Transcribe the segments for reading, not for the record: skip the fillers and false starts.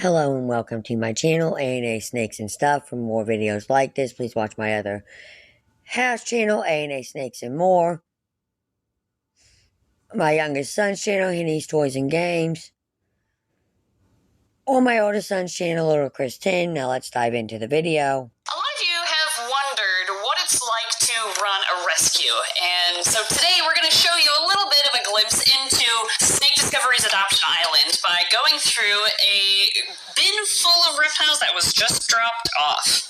Hello and welcome to my channel, A&A Snakes and Stuff. For more videos like this, please watch my other house channel, A&A Snakes and More. My youngest son's channel, Henny's Toys and Games. Or my oldest son's channel, Little Chris 10. Now let's dive into the video. A lot of you have wondered what it's like to run a rescue, and so today we're going to show you a little bit of a glimpse into Snake Discovery's Adoption Island by going through a bin full of reptiles that was just dropped off.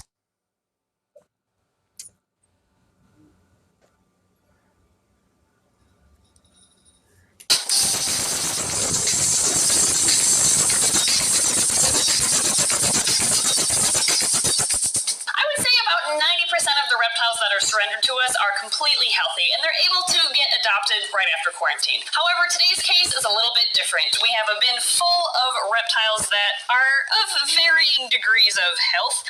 Reptiles that are surrendered to us are completely healthy and they're able to get adopted right after quarantine. However, today's case is a little bit different. We have a bin full of reptiles that are of varying degrees of health.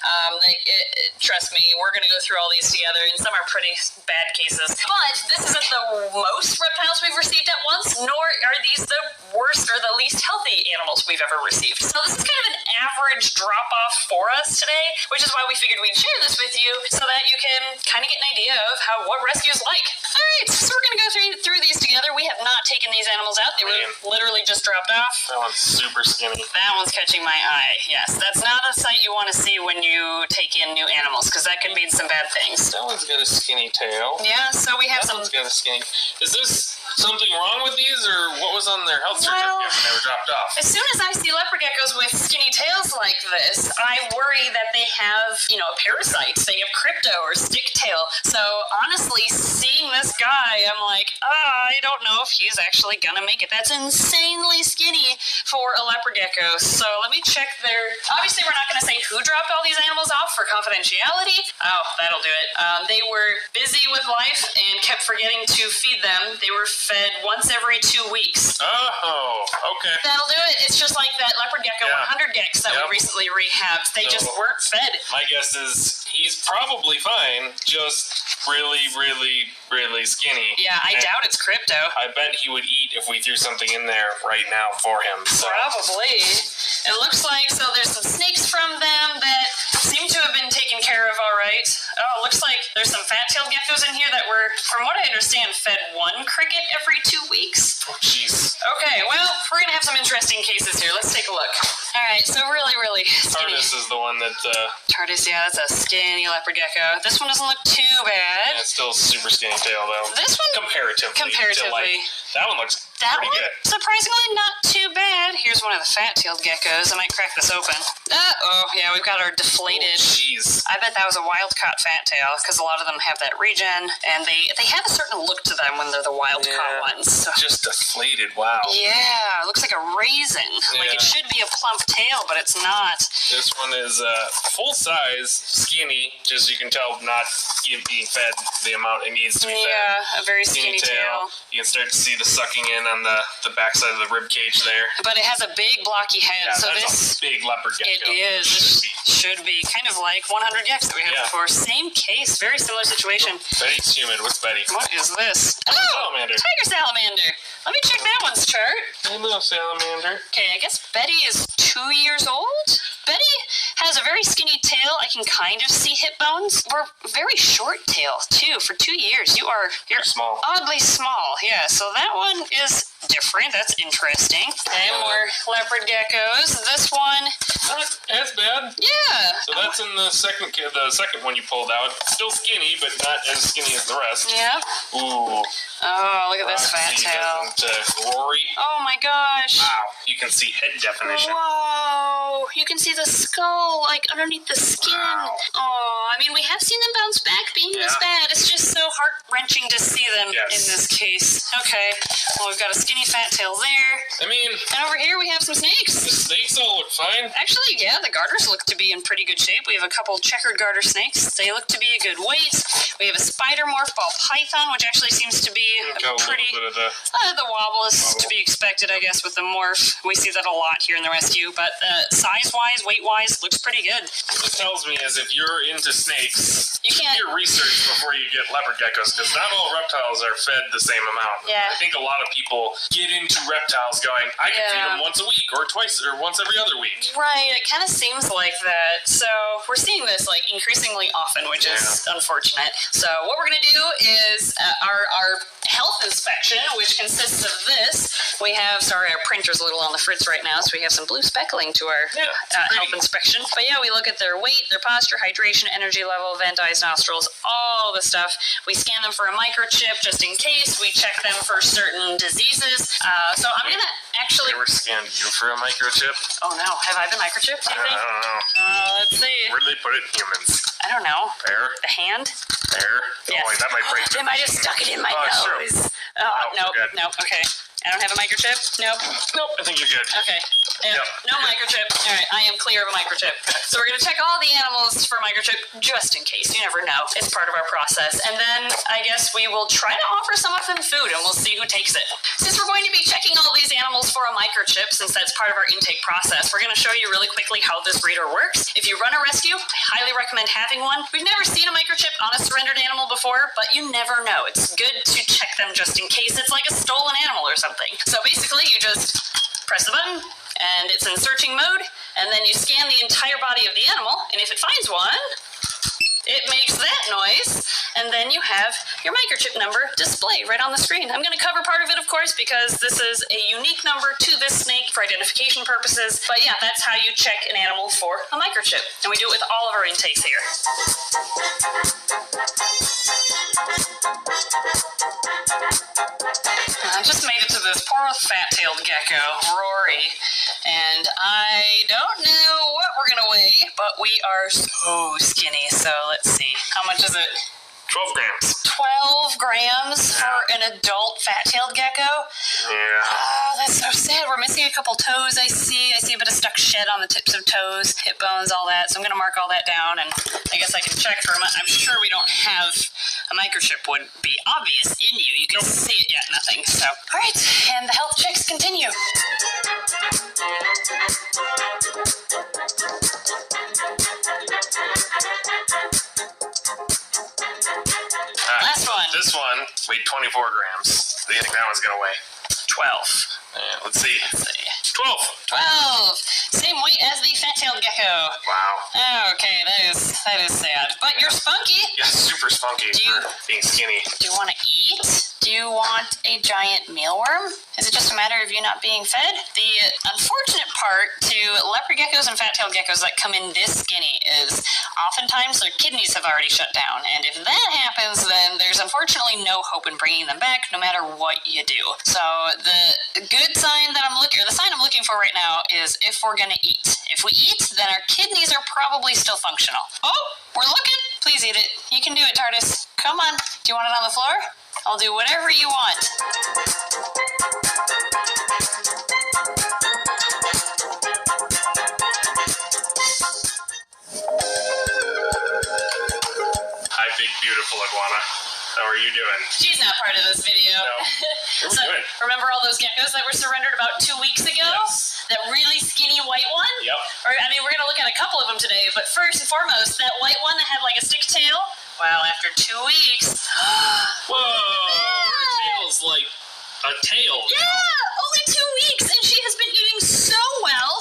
Trust me, we're going to go through all these together, and some are pretty bad cases. But this isn't the most reptiles we've received at once, nor are these the worst or the least healthy animals we've ever received. So this is kind of an average drop-off for us today, which is why we figured we'd share this with you so that you can kind of get an idea of what rescue is like. All right, so we're going to go through these together. We have not taken these animals out. They were literally just dropped off. That one's super skinny. That one's catching my eye, yes. That's not a sight you want to see when you take in new animals, because that could mean some bad things. That one's got a skinny tail. Yeah, so we have that one's got a skinny... Is this something wrong with these, or what was on their health certificate when they were dropped off? As soon as I see leopard geckos with skinny tails like this, I worry that they have, parasites. They have crypto or sticktail. So honestly, seeing this guy, I'm like, I don't know if he's actually gonna make it. That's insanely skinny for a leopard gecko. So let me check their... Obviously, we're not gonna say who dropped all these animals off for confidentiality. Oh, that'll do it. They were busy with life and kept forgetting to feed them. They were fed once every 2 weeks. Oh, okay. That'll do it. It's just like that leopard gecko 100 gecks that we recently rehabbed. They just weren't fed. My guess is he's probably fine, just really, really, really skinny. Yeah, I doubt it's crypto. I bet he would eat if we threw something in there right now for him. So. Probably. It looks like, so there's some snakes from them that seem to have been taken care of all right. Oh, it looks like there's some fat-tailed geckos in here that were, from what I understand, fed one cricket every 2 weeks. Oh, jeez. Okay, well, we're going to have some interesting cases here. Let's take a look. All right, so really, really skinny. Tardis is the one that... Tardis, yeah, that's a skinny leopard gecko. This one doesn't look too bad. Yeah, it's still super skinny tail, though. This one? Comparatively. That one looks pretty good. Surprisingly, not too bad. Here's one of the fat-tailed geckos. I might crack this open. Oh, yeah, we've got our deflated... Oh, jeez. I bet that was a wild-caught fat-tail, because a lot of them have that regen, and they have a certain look to them when they're the wild-caught ones. So. Just deflated, wow. Yeah, it looks like a raisin. Yeah. Like, it should be a plump tail, but it's not. This one is full-size, skinny, just you can tell not being fed the amount it needs to be fed. Yeah, a very skinny tail. You can start to see the sucking in on the backside of the rib cage there. But it has a big blocky head. Yeah, so that's a big leopard gecko. It is. Should be. Kind of like 100 gecks that we had before. Same case, very similar situation. Betty's humid. What's Betty? What is this? Salamander. Tiger salamander. Let me check that one's chart. Hello, salamander. Okay, I guess Betty is 2 years old. Betty has a very skinny tail. I can kind of see hip bones. We're very short tail, too. For 2 years, you're small. Oddly small, yeah. So that one is different. That's interesting. And more leopard geckos. This one... Not as bad. Yeah. So that's in the second one you pulled out. Still skinny, but not as skinny as the rest. Yep. Ooh. Oh, look at this fat tail. Glory. Oh my gosh. Wow. You can see head definition. Whoa. You can see the skull, like, underneath the skin. Wow. Oh, I mean, we have seen them bounce back being this bad. It's just so heart-wrenching to see them in this case. Okay. Well, we've got a skinny fat tail there. I mean... And over here we have some snakes. The snakes all look fine. Actually, yeah, the garters look to be in pretty good shape. We have a couple checkered garter snakes. They look to be a good weight. We have a spider morph ball python, which actually seems to be pretty... the wobble is to be expected, I guess, with the morph. We see that a lot here in the rescue, but size-wise, weight-wise, looks pretty good. What it tells me is if you're into snakes. You can't. Do your research before you get leopard geckos, because not all reptiles are fed the same amount. Yeah. I think a lot of people get into reptiles going, I can feed them once a week or twice or once every other week. Right, it kind of seems like that. So we're seeing this like increasingly often, which is unfortunate. So what we're going to do is our health inspection, which consists of this. We have, sorry, our printer's a little on the fritz right now, so we have some blue speckling to our health inspection. But yeah, we look at their weight, their posture, hydration, energy level, vent, eyes, nostrils, all the stuff. We scan them for a microchip just in case. We check them for certain diseases. So I'm going to actually... They were scanned you for a microchip? Oh no, have I been microchipped, do you think? I don't know. Let's see. Where did they put it in humans? I don't know. There? The hand? There? Yes. Oh, wait, that might break They might have stuck it in my nose. Sure. No, okay. I don't have a microchip? Nope. Nope, I think you're good. Okay. Yeah, Yep. no microchip. All right, I am clear of a microchip. So we're going to check all the animals for microchip just in case. You never know. It's part of our process. And then I guess we will try to offer some of them food and we'll see who takes it. Since we're going to be checking all these animals for a microchip, since that's part of our intake process, we're going to show you really quickly how this breeder works. If you run a rescue, I highly recommend having one. We've never seen a microchip on a surrendered animal before, but you never know. It's good to check them just in case it's like a stolen animal or something. So basically, you just press the button, and it's in searching mode, and then you scan the entire body of the animal, and if it finds one, it makes that noise, and then you have your microchip number display right on the screen. I'm going to cover part of it, of course, because this is a unique number to this snake for identification purposes, but yeah, that's how you check an animal for a microchip, and we do it with all of our intakes here. I just made it to this poor fat-tailed gecko, Rory, and I don't know what we're going to weigh, but we are so skinny, so let's see. How much is it? 12 grams. 12 grams for an adult fat-tailed gecko? Yeah. Oh, that's so sad. We're missing a couple toes, I see. I see a bit of stuck shed on the tips of toes, hip bones, all that. So I'm going to mark all that down, and I guess I can check for them. I'm sure we don't have a microchip would be obvious in you. You can see it yet, nothing. So, all right, and the health checks continue. Last one. This one weighed 24 grams. What do you think that one's going to weigh? 12. Yeah, let's see. 12. 12. Same weight as the fat-tailed gecko. Wow. Okay, that is sad. But you're spunky. Yeah, super spunky for being skinny. Do you want to eat? Do you want a giant mealworm? Is it just a matter of you not being fed? The unfortunate part to leopard geckos and fat-tailed geckos that come in this skinny is oftentimes their kidneys have already shut down. And if that happens, then there's unfortunately no hope in bringing them back, no matter what you do. So the good sign that the sign I'm looking for right now is if we're going to eat. If we eat, then our kidneys are probably still functional. Oh, we're looking. Please eat it. You can do it, TARDIS. Come on. Do you want it on the floor? I'll do whatever you want. Hi, big, beautiful iguana. How are you doing? She's not part of this video. No. What are we doing? Remember all those geckos that were surrendered about 2 weeks ago? Yes. That really skinny white one? Yep. We're going to look at a couple of them today, but first and foremost, that white one that had like a stick tail? Well, after 2 weeks... Whoa! Her tail's like a tail. Yeah! Only 2 weeks, and she has been eating so well.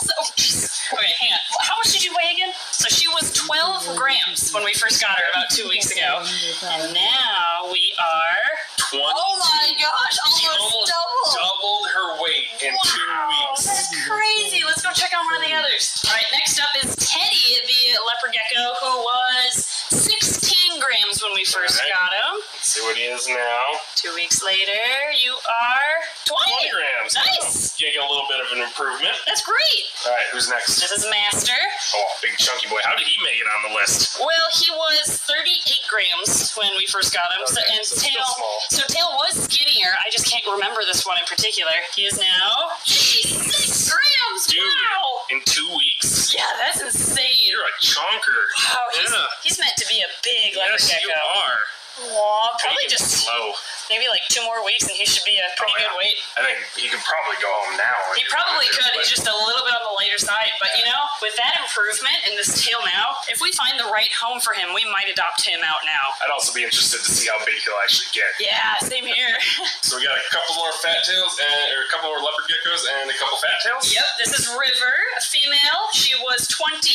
Okay, hang on. How much did you weigh again? So she was 12 grams when we first got her about 2 weeks ago. And now we are... 20. Oh my gosh, almost double. Doubled her weight in 2 weeks. That's crazy. Let's go check on one of the others. All right, next up is Teddy, the leopard gecko, who was 16 grams when we first got him. Let's see what he is now. 2 weeks later, you are 20 grams. Nice. You get a little bit of an improvement. That's great. All right, who's next? This is Master. Oh, big chunky boy. How did he make it on the list? Well, he was 38 grams when we first got him. Okay, and so still small. So Tail was skinnier. I just can't remember this one in particular. He is now 56 grams. Dude, Wow. in 2 weeks? Yeah, that's insane. You're a chonker. Wow, Yeah. he's meant to be a big leopard Yes, gecko. you are. Aw, probably Taking it just slow. maybe like 2 more weeks and he should be a pretty good weight. I think he could probably go home now. He probably could. He's just a little bit on the lighter side. But, you know, with that improvement in this tail now, if we find the right home for him, we might adopt him out now. I'd also be interested to see how big he'll actually get. Yeah, same here. So we got a couple more fat tails, or a couple more leopard geckos, and a couple fat tails. Yep, this is River, a female. She was 28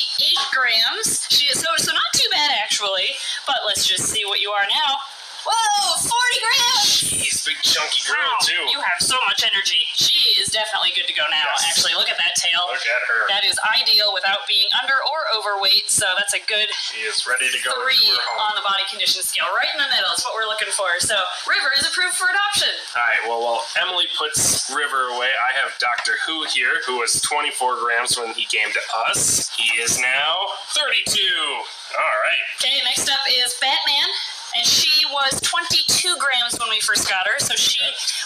grams. She is so not too bad actually. But let's just see what you are now. Whoa, 40 grams! Jeez, big chunky girl Wow, too. you have so much energy. She is definitely good to go now. Yes. Actually, look at that tail. Look at her. That is ideal without being under or overweight, so that's a good She is ready to go 3 to her home. on the body condition scale. Right in the middle is what we're looking for. So, River is approved for adoption. All right, well, while Emily puts River away, I have Dr. Who here, who was 24 grams when he came to us. He is now 32. All right. Okay, next up is Batman. And she was 22 grams when we first got her, so she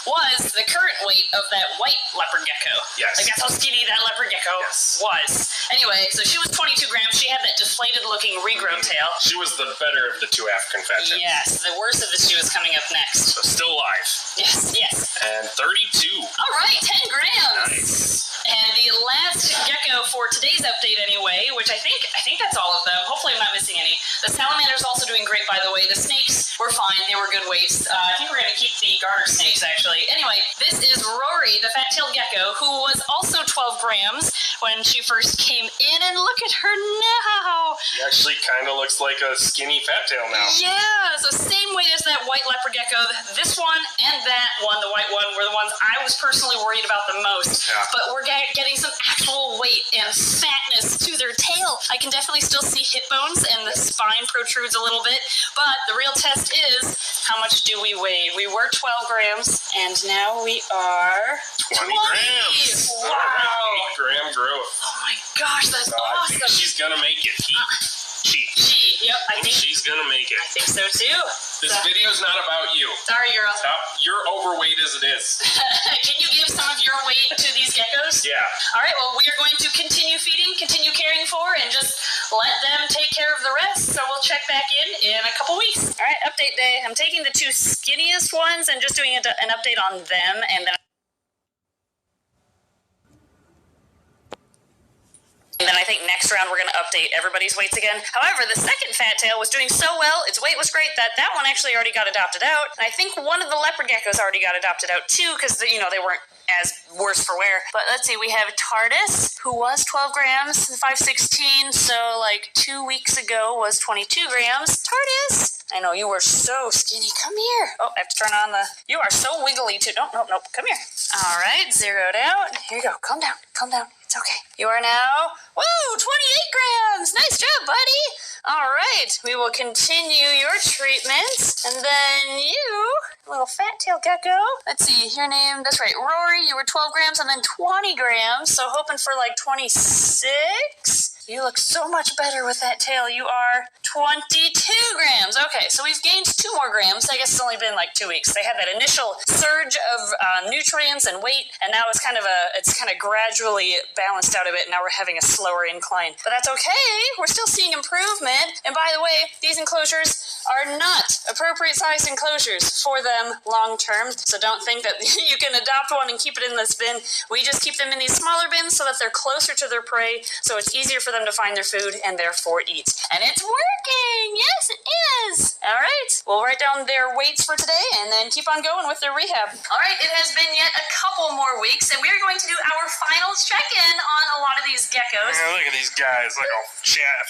was the current weight of that white leopard gecko. Yes. Like, that's how skinny that leopard gecko was. Anyway, so she was 22 grams. She had that deflated-looking regrown tail. She was the better of the 2 African fat tails. Yes, the worst of the 2 is coming up next. So still alive. Yes. And 32. All right, 10 grams. Nice. And the last gecko for today's update anyway, which I think that's all of them. Hopefully I'm not missing any. The salamander's also doing great, by the way. The snakes were fine. They were good weights. I think we're going to keep the garter snakes, actually. Anyway, this is Rory, the fat-tailed gecko, who was also 12 grams when she first came in. And look at her now. She actually kind of looks like a skinny fat tail now. Yeah, so same weight as that white leopard gecko. This one and that one, the white one, were the ones I was personally worried about the most. Yeah. But we're getting some actual weight and fatness to their tail. I can definitely still see hip bones and the spine protrudes a little bit. But the real test is, how much do we weigh? We were 12 grams, and now we are 20 grams. Wow. All right, 8 gram growth. Oh my gosh, that's So I think awesome. she's going to make it. Yep, I think She's going to make it. I think so too. This video's not about you. Sorry, girl. You're overweight as it is. Can you give some of your weight to these geckos? Yeah. All right, well, we are going to continue feeding, continue caring for, and just let them take care of the rest. So we'll check back in a couple weeks. All right, update day. I'm taking the 2 skinniest ones and just doing an update on them, and then I think next round we're going to update everybody's weights again. However, the second fat tail was doing so well, its weight was great, that one actually already got adopted out. And I think one of the leopard geckos already got adopted out too, because, they weren't as worse for wear. But let's see, we have Tardis, who was 12 grams, 516, so like 2 weeks ago was 22 grams. Tardis! I know, you were so skinny. Come here. Oh, I have to turn on the... You are so wiggly too. Nope. Come here. All right, zeroed out. Here you go. Calm down. It's okay. You are now... Woo! 28 grams! Nice job, buddy! All right, we will continue your treatment. And then you, little fat-tail gecko. Let's see, your name, that's right, Rory, you were 12 grams and then 20 grams, so hoping for like 26? You look so much better with that tail. You are 22 grams. Okay, so we've gained 2 more grams. I guess it's only been like 2 weeks. They had that initial surge of nutrients and weight, and now it's kind of gradually balanced out a bit. Now we're having a slower incline, but that's okay. We're still seeing improvement. And by the way, these enclosures are not appropriate sized enclosures for them long term. So don't think that you can adopt one and keep it in this bin. We just keep them in these smaller bins so that they're closer to their prey, so it's easier for them to find their food and therefore eat. And it's working! Yes, it is! All right, we'll write down their weights for today and then keep on going with their rehab. All right, it has been yet a couple more weeks, and we are going to do our final check-in on a lot of these geckos. Yeah, look at these guys. Look how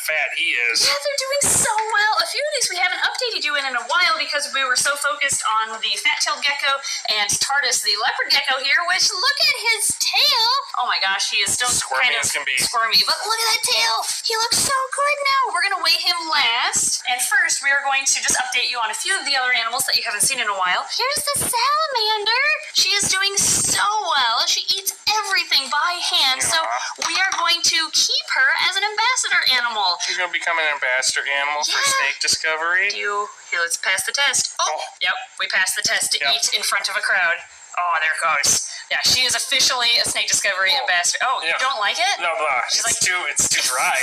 fat he is. Yeah, they're doing so well. A few of these we haven't updated you in a while because we were so focused on the fat-tailed gecko and Tardis, the leopard gecko here, which look at his tail. Oh my gosh, he is still Squirmy kind of as can be. squirmy, but look at that tail. He looks so good now. We're going to weigh him last. And first, we are going to just update you on a few of the other animals that you haven't seen in a while. Here's the salamander. She is doing so well. She eats everything by hand, so we are going to keep her as an ambassador animal. She's going to become an ambassador animal for snake discovery. Here, let's pass the test. Oh, yep, we passed the test to eat in front of a crowd. Oh, there it goes. Yeah, she is officially a Snake Discovery ambassador. Oh, yeah. you don't like it? No, She's like, it's too dry.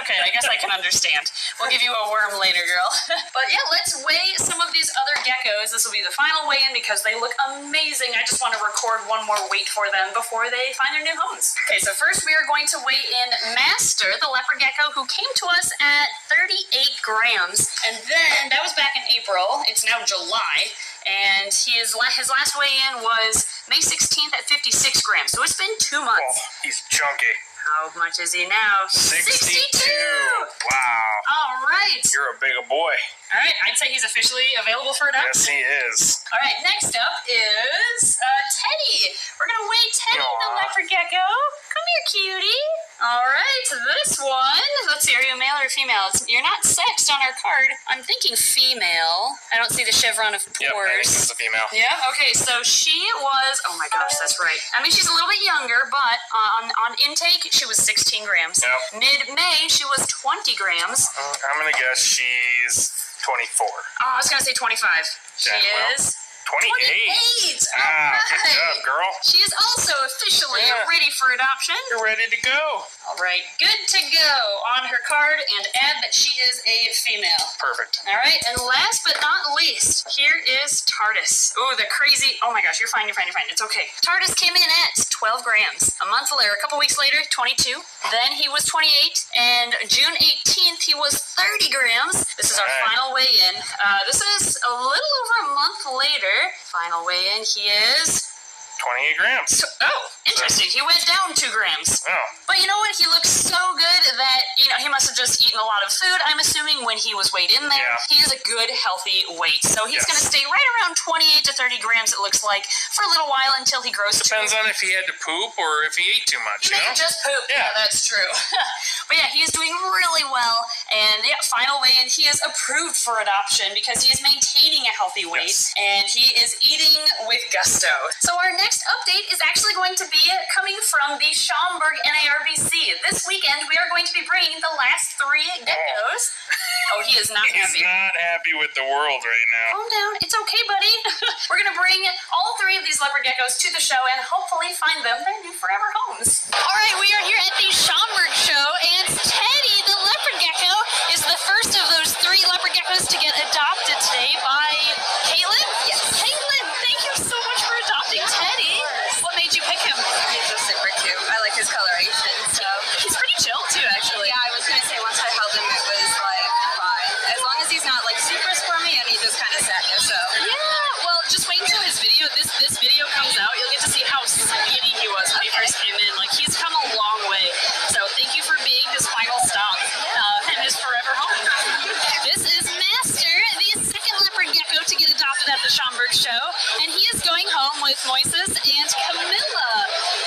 okay, I guess I can understand. We'll give you a worm later, girl. But yeah, let's weigh some of these other geckos. This will be the final weigh-in because they look amazing. I just want to record one more weight for them before they find their new homes. Okay, so first we are going to weigh in Master, the leopard gecko, who came to us at 38 grams. And then, that was back in April. It's now July. And his last weigh-in was May 16th at 56 grams. So it's been 2 months. Oh, he's chunky. How much is he now? 62. Wow. All right. You're a big boy. All right, I'd say he's officially available for adoption. Yes, he is. All right, next up is Teddy. We're going to weigh Teddy, the Aw. leopard gecko. Come here, cutie. All right, this one. Let's see, are you a male or a female? You're not sexed on our card. I'm thinking female. I don't see the chevron of Yep, I think pores. it's a female. Yeah, okay, so she was, oh my gosh, that's right. I mean, she's a little bit younger, but on intake, she was 16 grams. Yep. Mid-May, she was 20 grams. I'm going to guess she's 24. Oh, I was going to say 25. She Yeah, well, is 28. 28. Ah, good Alright. job, girl. She is also officially Yeah. ready for adoption. You're ready to go. All right, good to go on her card, and add that she is a female. Perfect. All right, and last but not least, here is TARDIS. Oh, the crazy, oh my gosh, you're fine. It's okay. TARDIS came in at 12 grams. A month later, a couple weeks later, 22. Then he was 28, and June 18th, he was 30 grams. This is our Alright. final weigh-in. This is a little over a month later. Final weigh-in, he is 28 grams. Oh, interesting. He went down 2 grams. Oh, But you know what? He looks so good that, he must have just eaten a lot of food, I'm assuming, when he was weighed in there. Yeah. He is a good, healthy weight. So he's Yes. going to stay right around 28 to 30 grams, it looks like, for a little while until he grows to... depends on if he had to poop or if he ate too much, He may have just pooped. Yeah, Yeah. that's true. But yeah, he's doing really well. And yeah, final weigh-in, he is approved for adoption because he is maintaining a healthy weight. Yes. And he is eating with gusto. So our next update is actually going to be coming from the Schaumburg NARBC. This weekend, we are going to be bringing the last 3 geckos. Oh, he is not He's happy. not happy with the world right now. Calm down. It's okay, buddy. We're going to bring all 3 of these leopard geckos to the show and hopefully find them their new forever homes. All right, we are here at the Schaumburg show, and Teddy, the leopard gecko, is the first of those 3 leopard geckos to get adopted today by Caitlin. Yes. Caitlin, thank you so much for adopting Teddy. What made you pick him? He's just super cute. I like his coloration, so. He's pretty chill, too, actually. Yeah, I was gonna say once I held him, it was like fine. As long as he's not like super squirmy and he just kind of sat there, so. Yeah, well, just wait until his video, this video comes out. You'll get to see how skinny he was when he first came in. Like, he's come a long way. So thank you for being his final stop and his forever home. This is Master, the second leopard gecko to get adopted at the Schaumburg show. And he is going home with Moises and Camilla.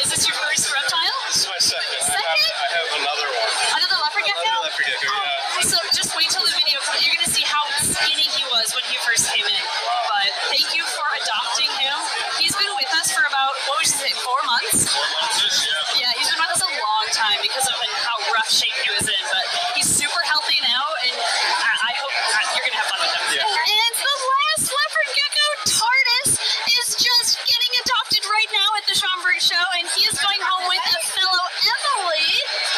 Is this your first reptile? This is my second. Second? I have another one. Another leopard gecko? Another leopard gecko, yeah. So just wait till the video comes. You're going to see how skinny he was when he first came in. But thank you for adopting him. He's been with us for about, what would you say, 4 months? 4 months, yeah. Yeah, he's been with us a long time because of how rough shape he was in. But he's super healthy now, and I hope you're going to have fun with him. Yeah. And the last leopard gecko, TARDIS, is just getting adopted right now at the Schaumburg show, and he is going home with a fellow Emily,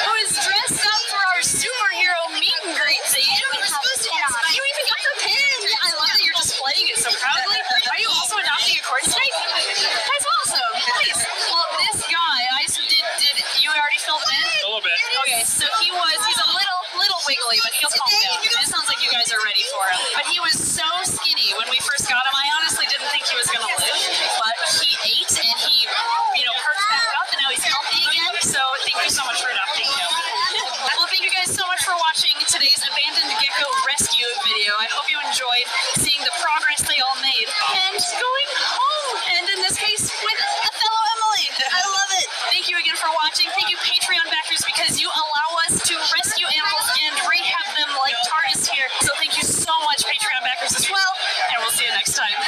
who is dressed up for our superhero meet and greet thing. You even got the pin! Yeah, I love that you're displaying it so proudly. Are you also adopting a corn snake? That's awesome. Nice. Well, this guy, did you already filled him in? A little bit. Okay, so he's a little wiggly, but he'll calm down. It sounds like you guys are ready for him. But he was so skinny when we first got him. I honestly didn't think he was going to live, but he ate and he, perked back up, and now he's healthy again. So thank you so much for adopting him. Well, thank you guys so much for watching today's abandoned gecko rescue video. I hope you enjoyed seeing the progress they all made and going home. And in this case, with a fellow Emily. I love it. Thank you again for watching. Thank you, Patreon backers, because you allow us to rescue animals and rehab them like TARDIS here. So thank you so much, Patreon backers, as well. And we'll see you next time.